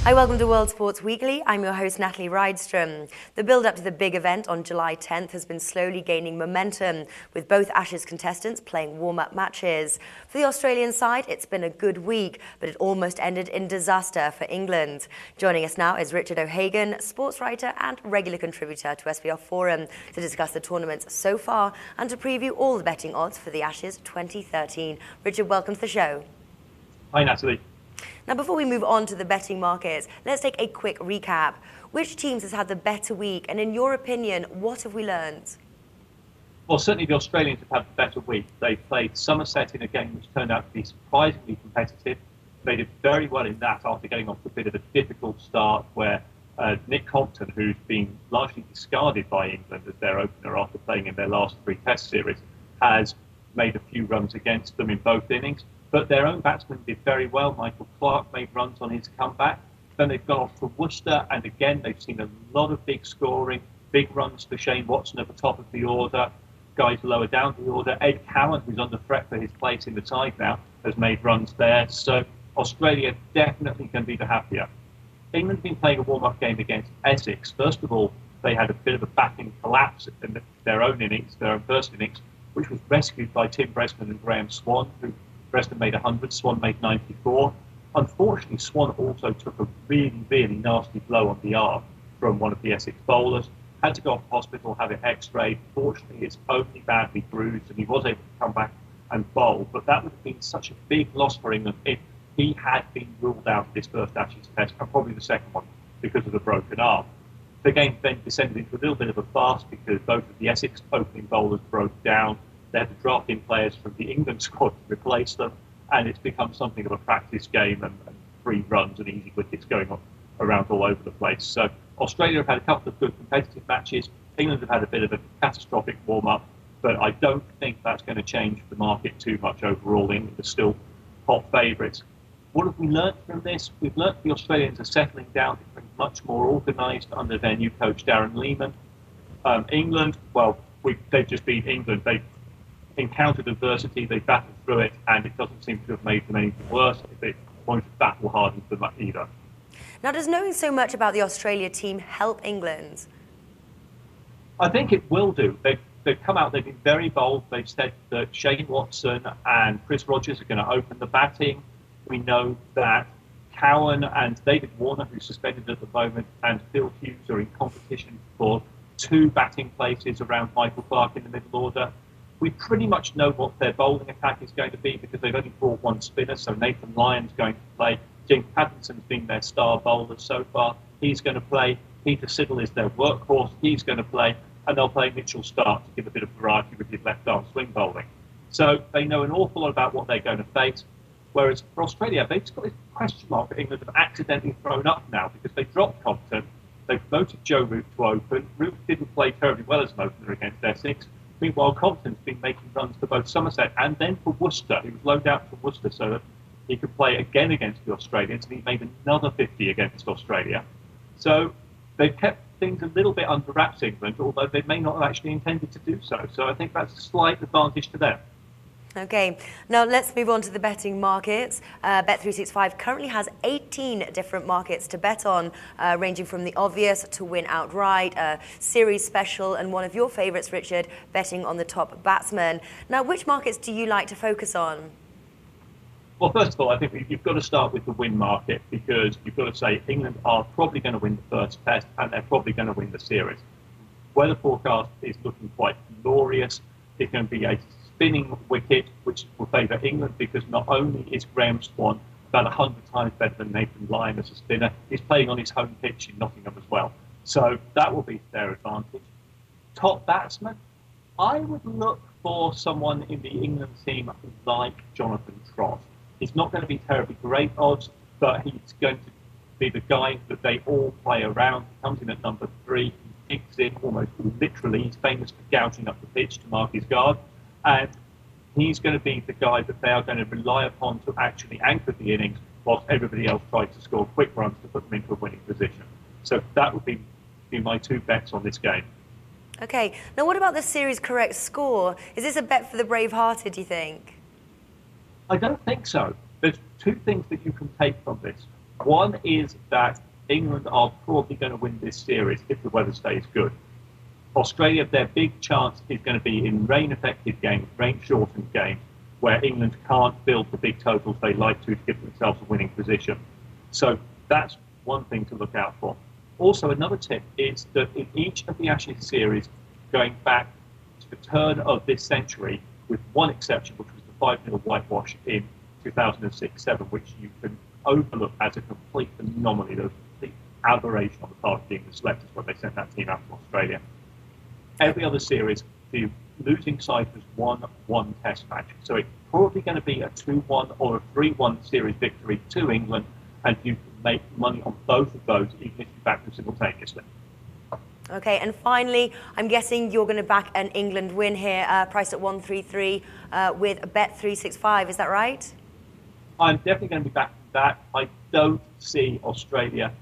Hi, welcome to World Sports Weekly. I'm your host, Natalie Rydstrom. The build-up to the big event on July 10th has been slowly gaining momentum, with both Ashes contestants playing warm-up matches. For the Australian side, it's been a good week, but it almost ended in disaster for England. Joining us now is Richard O'Hagan, sports writer and regular contributor to SBR Forum, to discuss the tournaments so far and to preview all the betting odds for the Ashes 2013. Richard, welcome to the show. Hi, Natalie. Now, before we move on to the betting markets, let's take a quick recap. Which teams has had the better week? And in your opinion, what have we learned? Well, certainly the Australians have had a better week. They played Somerset in a game which turned out to be surprisingly competitive. They did very well in that after getting off a bit of a difficult start where Nick Compton, who's been largely discarded by England as their opener after playing in their last 3 Test series, has made a few runs against them in both innings. But their own batsmen did very well. Michael Clarke made runs on his comeback. Then they've gone off to Worcester, and again, they've seen a lot of big scoring, big runs for Shane Watson at the top of the order, guys lower down the order. Ed Cowan, who's under threat for his place in the side now, has made runs there. So Australia definitely can be the happier. England have been playing a warm-up game against Essex. First of all, they had a bit of a batting collapse in their own innings, their own first innings, which was rescued by Tim Bresnan and Graham Swan, who Bresnan made 100, Swan made 94. Unfortunately, Swan also took a really, really nasty blow on the arm from one of the Essex bowlers. Had to go off to hospital, have it x-rayed. Fortunately, it's only badly bruised, and he was able to come back and bowl. But that would have been such a big loss for England if he had been ruled out of this first Ashes Test, and probably the second one, because of the broken arm. The game then descended into a little bit of a farce because both of the Essex opening bowlers broke down. They had to draft in players from the England squad to replace them, and it's become something of a practice game and free runs and easy wickets going on around all over the place. So Australia have had a couple of good competitive matches. England have had a bit of a catastrophic warm-up, but I don't think that's going to change the market too much overall. England are still hot favourites. What have we learned from this? We've learned the Australians are settling down, becoming much more organised under their new coach, Darren Lehmann. England, well, they've just been England. They've encountered adversity, they battled through it, and it doesn't seem to have made them anything worse. They won't have battle hardened them either. Now, does knowing so much about the Australia team help England? I think it will do. They've come out, they've been very bold. They've said that Shane Watson and Chris Rogers are going to open the batting. We know that Cowan and David Warner, who's suspended at the moment, and Phil Hughes are in competition for 2 batting places around Michael Clarke in the middle order. We pretty much know what their bowling attack is going to be because they've only brought 1 spinner, so Nathan Lyon's going to play. James Pattinson's been their star bowler so far. He's going to play. Peter Siddle is their workhorse. He's going to play. And they'll play Mitchell Starc to give a bit of variety with his left-arm swing bowling. So they know an awful lot about what they're going to face. Whereas for Australia, they've just got this question mark that England have accidentally thrown up now because they dropped Compton. They've promoted Joe Root to open. Root didn't play terribly well as an opener against Essex. Meanwhile, Compton's been making runs for both Somerset and then for Worcester. He was loaned out to Worcester so that he could play again against the Australians, and he made another 50 against Australia. So they've kept things a little bit under wraps, England, although they may not have actually intended to do so. So I think that's a slight advantage to them. Okay, now let's move on to the betting markets. Bet365 currently has 18 different markets to bet on, ranging from the obvious to win outright, series special, and one of your favourites, Richard, betting on the top batsman. Now, which markets do you like to focus on? Well, first of all, I think you've got to start with the win market because you've got to say England are probably going to win the first test and they're probably going to win the series. Weather forecast is looking quite glorious. It's going to be a spinning wicket, which will favour England because not only is Graham Swan about 100 times better than Nathan Lyon as a spinner, he's playing on his home pitch in Nottingham as well. So that will be their advantage. Top batsman, I would look for someone in the England team like Jonathan Trott. He's not going to be terribly great odds, but he's going to be the guy that they all play around. He comes in at number 3, he kicks in almost literally. He's famous for gouging up the pitch to mark his guard. And he's going to be the guy that they are going to rely upon to actually anchor the innings whilst everybody else tries to score quick runs to put them into a winning position. So that would be my 2 bets on this game. Okay, now what about the series correct score? Is this a bet for the brave-hearted, do you think? I don't think so. There's 2 things that you can take from this. One is that England are probably going to win this series if the weather stays good. Australia, their big chance is going to be in rain-affected games, rain-shortened games, where England can't build the big totals they like to give themselves a winning position. So that's one thing to look out for. Also, another tip is that in each of the Ashes series, going back to the turn of this century, with one exception, which was the 5-0 whitewash in 2006-7, which you can overlook as a complete anomaly, the aberration on the part of the England selectors when they sent that team out to Australia. Every other series, the losing side has won one test match. So it's probably going to be a 2-1 or a 3-1 series victory to England, and you can make money on both of those, even if you back them simultaneously. Okay, and finally, I'm guessing you're going to back an England win here, priced at 133 with Bet365, is that right? I'm definitely going to be backing that. I don't see Australia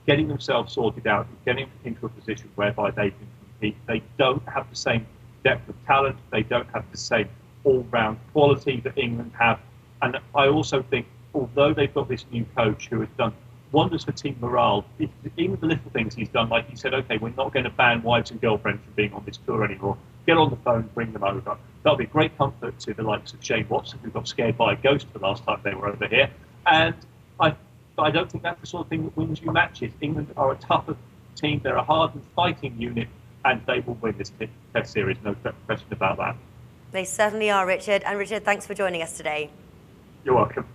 getting themselves sorted out and getting into a position whereby they can compete. They don't have the same depth of talent. They don't have the same all-round quality that England have. And I also think, although they've got this new coach who has done wonders for team morale, even the little things he's done, like he said, okay, we're not going to ban wives and girlfriends from being on this tour anymore. Get on the phone, bring them over. That'll be a great comfort to the likes of Shane Watson, who got scared by a ghost the last time they were over here. And I don't think that's the sort of thing that wins you matches. England are a tougher team. They're a hardened fighting unit, and they will win this Test series, no question about that. They certainly are, Richard. And Richard, thanks for joining us today. You're welcome.